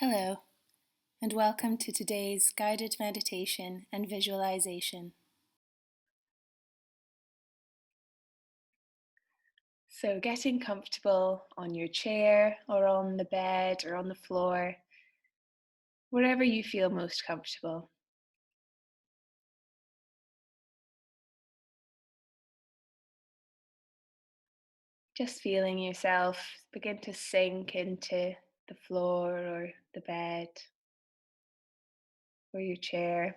Hello, and welcome to today's guided meditation and visualization. So, getting comfortable on your chair or on the bed or on the floor, wherever you feel most comfortable. Just feeling yourself begin to sink into the floor or the bed or your chair.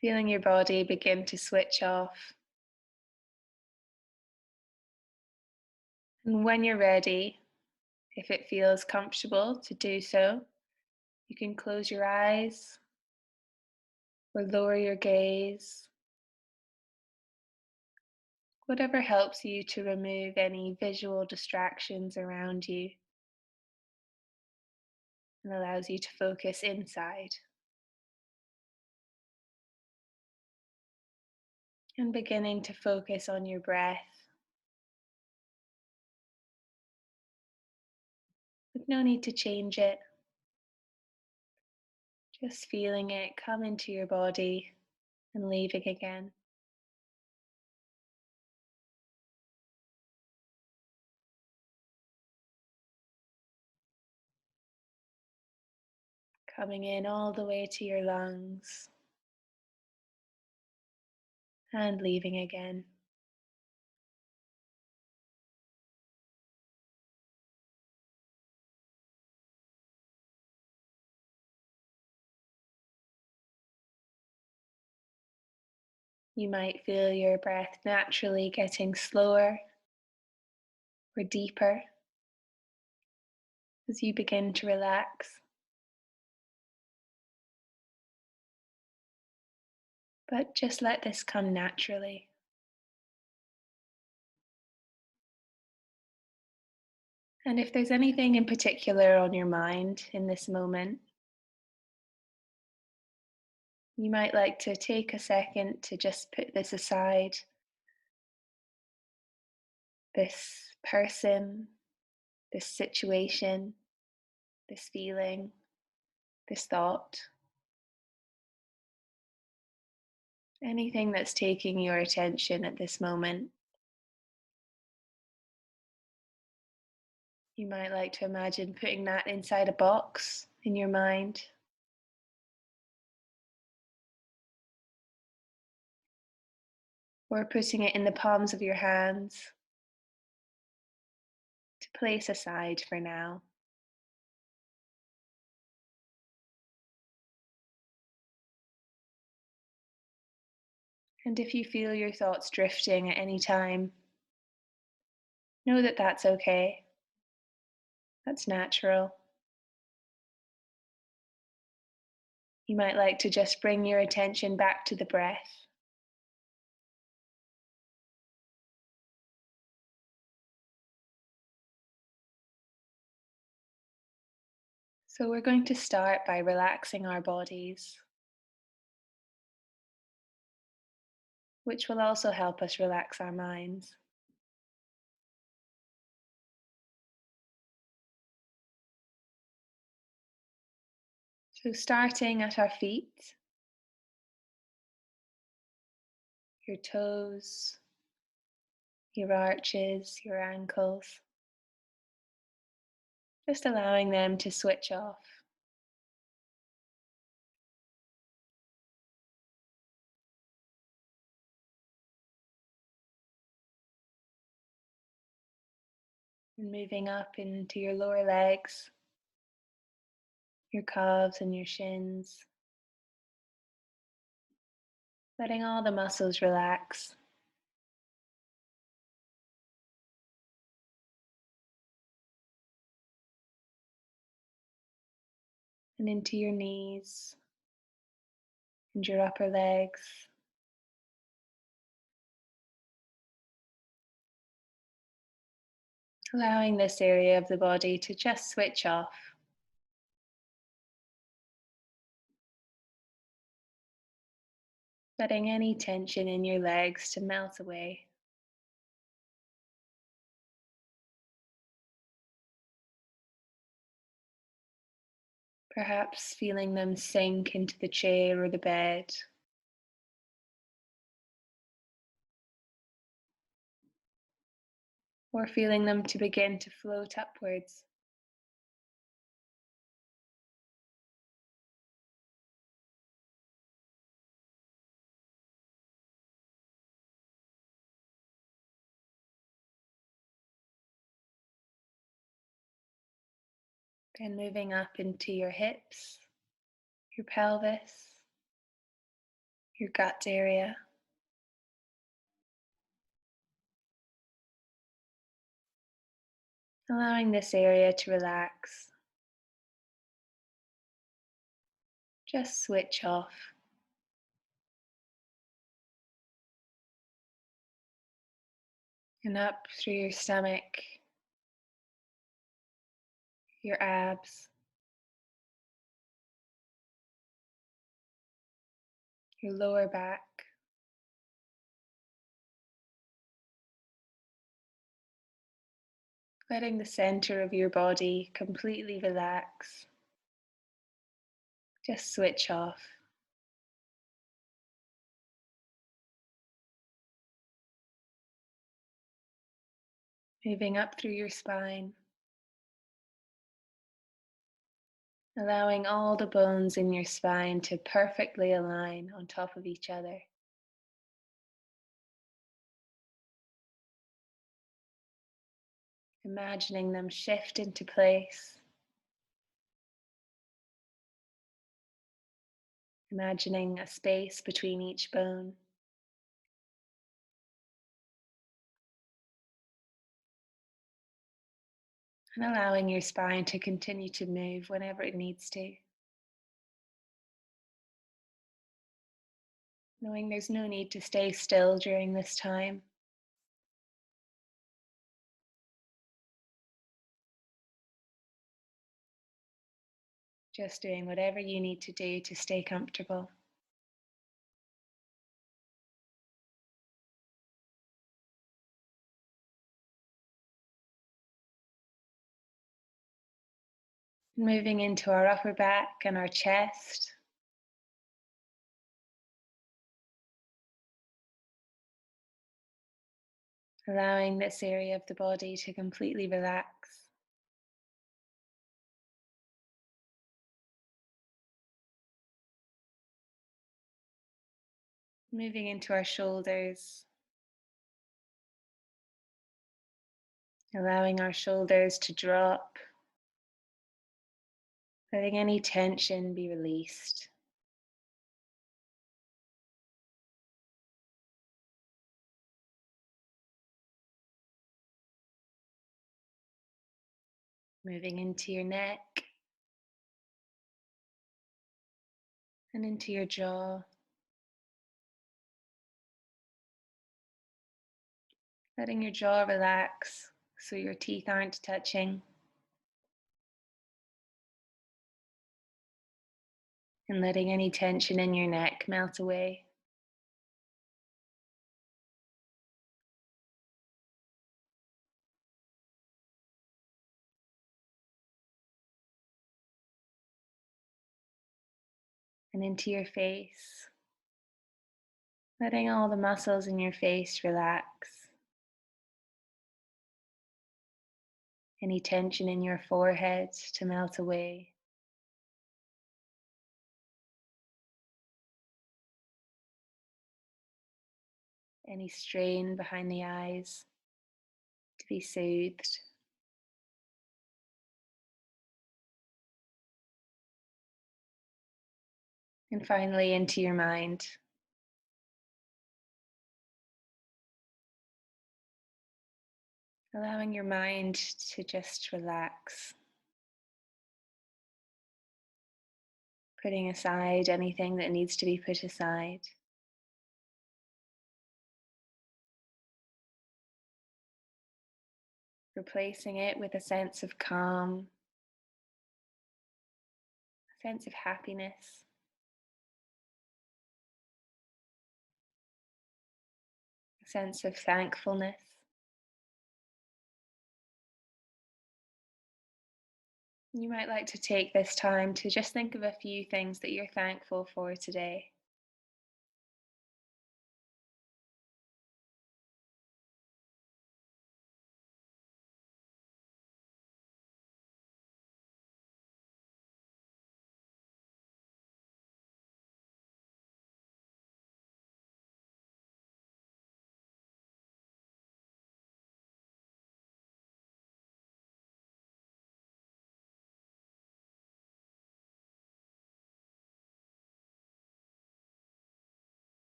Feeling your body begin to switch off. And when you're ready, if it feels comfortable to do so, you can close your eyes or lower your gaze, whatever helps you to remove any visual distractions around you and allows you to focus inside. And beginning to focus on your breath, with no need to change it, just feeling it come into your body and leaving again. Coming in all the way to your lungs and leaving again. You might feel your breath naturally getting slower or deeper as you begin to relax. But just let this come naturally. And if there's anything in particular on your mind in this moment, you might like to take a second to just put this aside, this person, this situation, this feeling, this thought, anything that's taking your attention at this moment. You might like to imagine putting that inside a box in your mind, or putting it in the palms of your hands to place aside for now. And if you feel your thoughts drifting at any time, know that that's okay. That's natural. You might like to just bring your attention back to the breath. So we're going to start by relaxing our bodies, which will also help us relax our minds. So starting at our feet, your toes, your arches, your ankles, just allowing them to switch off. And moving up into your lower legs, your calves and your shins, letting all the muscles relax. And into your knees and your upper legs. Allowing this area of the body to just switch off. Letting any tension in your legs to melt away. Perhaps feeling them sink into the chair or the bed, or feeling them to begin to float upwards. Then moving up into your hips, your pelvis, your gut area, allowing this area to relax. Just switch off. And up through your stomach, your abs, your lower back, letting the center of your body completely relax. Just switch off. Moving up through your spine, allowing all the bones in your spine to perfectly align on top of each other. Imagining them shift into place. Imagining a space between each bone. And allowing your spine to continue to move whenever it needs to. Knowing there's no need to stay still during this time. Just doing whatever you need to do to stay comfortable. Moving into our upper back and our chest. Allowing this area of the body to completely relax. Moving into our shoulders. Allowing our shoulders to drop. Letting any tension be released. Moving into your neck and into your jaw. Letting your jaw relax so your teeth aren't touching. And letting any tension in your neck melt away. And into your face. Letting all the muscles in your face relax. Any tension in your forehead to melt away. Any strain behind the eyes to be soothed. And finally into your mind. Allowing your mind to just relax. Putting aside anything that needs to be put aside. Replacing it with a sense of calm, a sense of happiness, a sense of thankfulness. You might like to take this time to just think of a few things that you're thankful for today.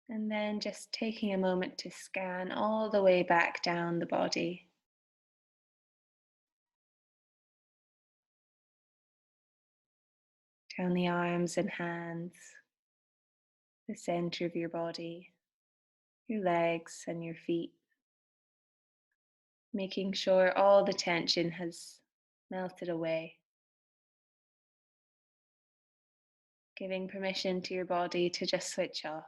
And then just taking a moment to scan all the way back down the body, down the arms and hands, the center of your body, your legs and your feet, making sure all the tension has melted away, giving permission to your body to just switch off.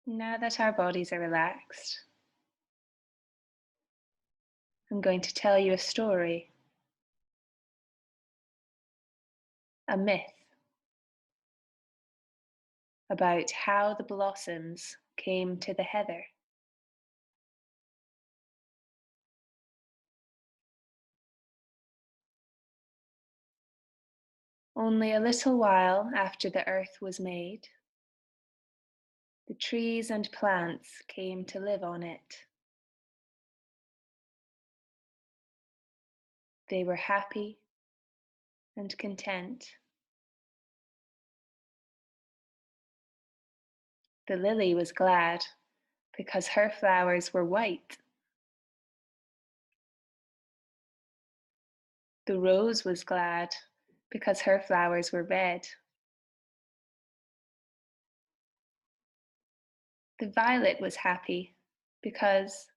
Now that our bodies are relaxed, I'm going to tell you a story, a myth about how the blossoms came to the heather. Only a little while after the earth was made, the trees and plants came to live on it. They were happy and content. The lily was glad because her flowers were white. The rose was glad because her flowers were red. The violet was happy because,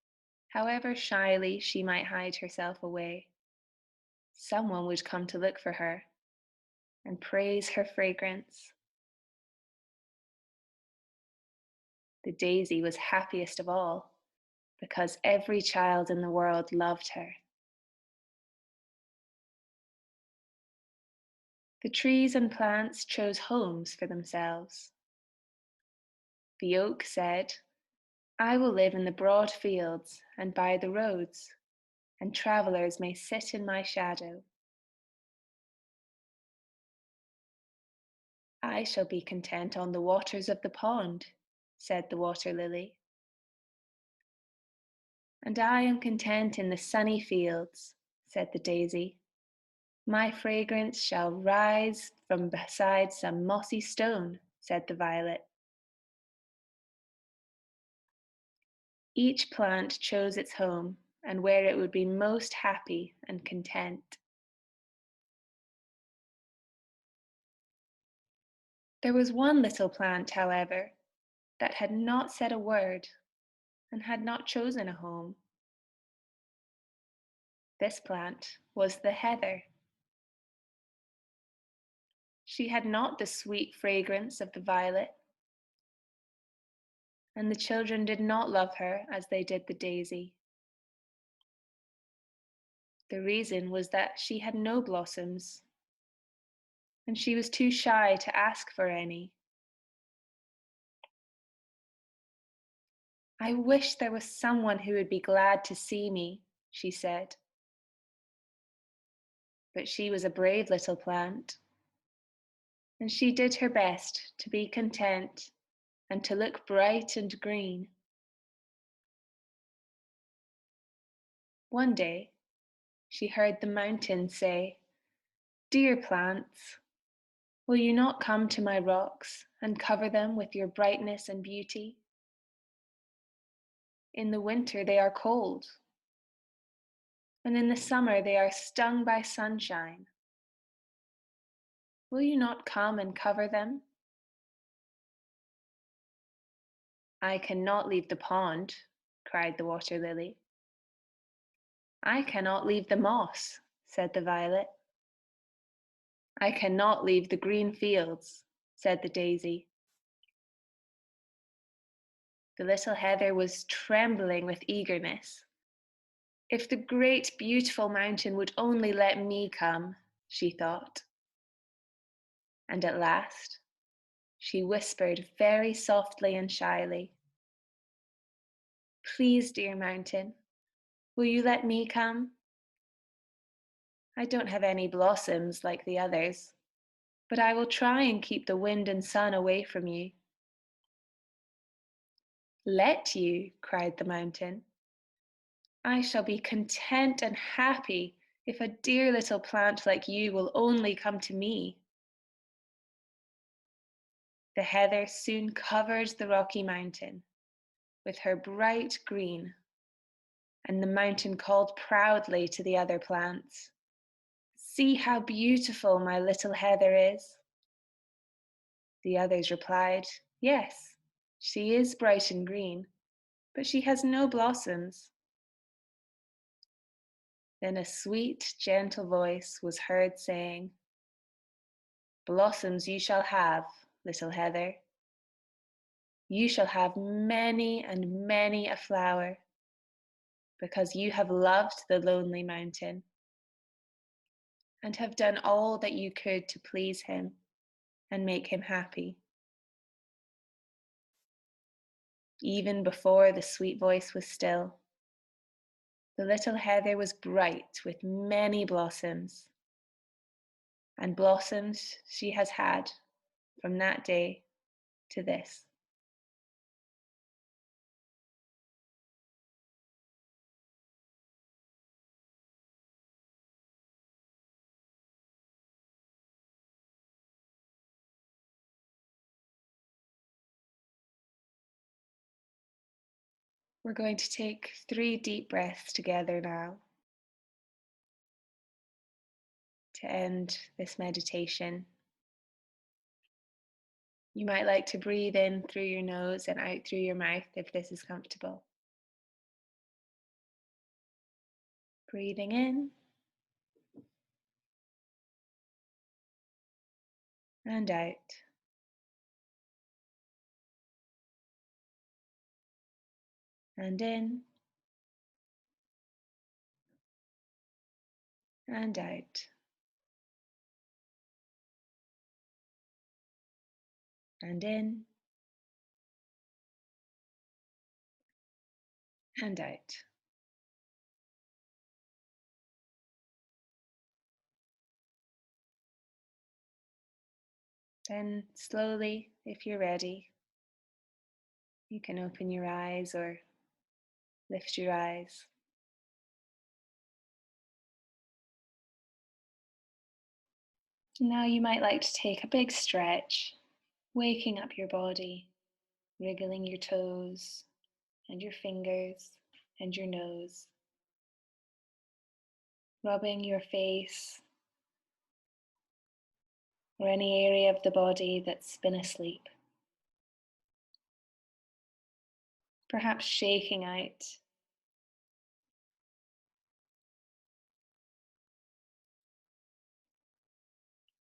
however shyly she might hide herself away, someone would come to look for her and praise her fragrance. The daisy was happiest of all because every child in the world loved her. The trees and plants chose homes for themselves. The oak said, "I will live in the broad fields and by the roads, and travelers may sit in my shadow." "I shall be content on the waters of the pond," said the water lily. "And I am content in the sunny fields," said the daisy. "My fragrance shall rise from beside some mossy stone," said the violet. Each plant chose its home and where it would be most happy and content. There was one little plant, however, that had not said a word and had not chosen a home. This plant was the heather. She had not the sweet fragrance of the violet, and the children did not love her as they did the daisy. The reason was that she had no blossoms, and she was too shy to ask for any. "I wish there was someone who would be glad to see me," she said. But she was a brave little plant, and she did her best to be content and to look bright and green. One day, she heard the mountains say, "Dear plants, will you not come to my rocks and cover them with your brightness and beauty? In the winter they are cold, and in the summer they are stung by sunshine. Will you not come and cover them?" "I cannot leave the pond," cried the water lily. "I cannot leave the moss," said the violet. I cannot leave the green fields, said the daisy. The little heather was trembling with eagerness. If the great beautiful mountain would only let me come, she thought. And at last, she whispered very softly and shyly, "Please, dear mountain, will you let me come? I don't have any blossoms like the others, but I will try and keep the wind and sun away from you." "Let you?" cried the mountain. "I shall be content and happy if a dear little plant like you will only come to me." The heather soon covered the rocky mountain with her bright green, and the mountain called proudly to the other plants, "See how beautiful my little heather is." The others replied, "Yes, she is bright and green, but she has no blossoms." Then a sweet, gentle voice was heard saying, "Blossoms you shall have, little heather. You shall have many and many a flower, because you have loved the lonely mountain and have done all that you could to please him and make him happy." Even before the sweet voice was still, the little heather was bright with many blossoms, and blossoms she has had from that day to this. We're going to take 3 deep breaths together now to end this meditation. You might like to breathe in through your nose and out through your mouth if this is comfortable. Breathing in and out. And in and out. And in and out. Then slowly, if you're ready, you can open your eyes or lift your eyes. Now you might like to take a big stretch, waking up your body, wriggling your toes and your fingers and your nose, rubbing your face or any area of the body that's been asleep. Perhaps shaking out,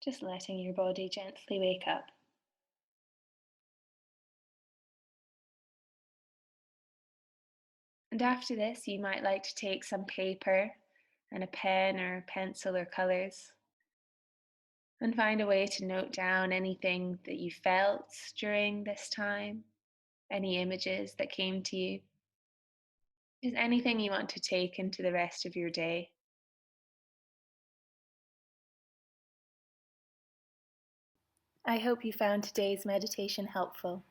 just letting your body gently wake up. And after this, you might like to take some paper and a pen or pencil or colours and find a way to note down anything that you felt during this time, any images that came to you, just anything you want to take into the rest of your day. I hope you found today's meditation helpful.